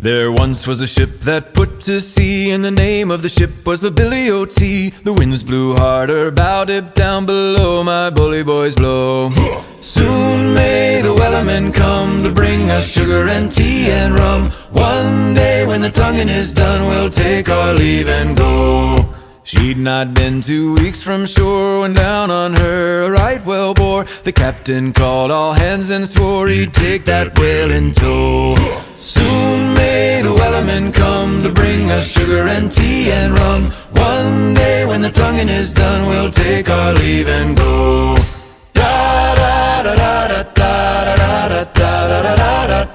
There once was a ship that put to sea, and the name of the ship was the Billy O.T. The winds blew harder, bow dip down below, my bully boys blow. Soon may the wellermen come to bring us sugar and tea and rum. One day when the tonguing is done, we'll take our leave and go. She'd not been 2 weeks from shore when down on her a right whale bore. The captain called all hands and swore he'd take that whale in tow. Soon may the wellermen come to bring us sugar and tea and rum. One day when the tonguing is done, we'll take our leave and go. Da da da da da da da da da da da da.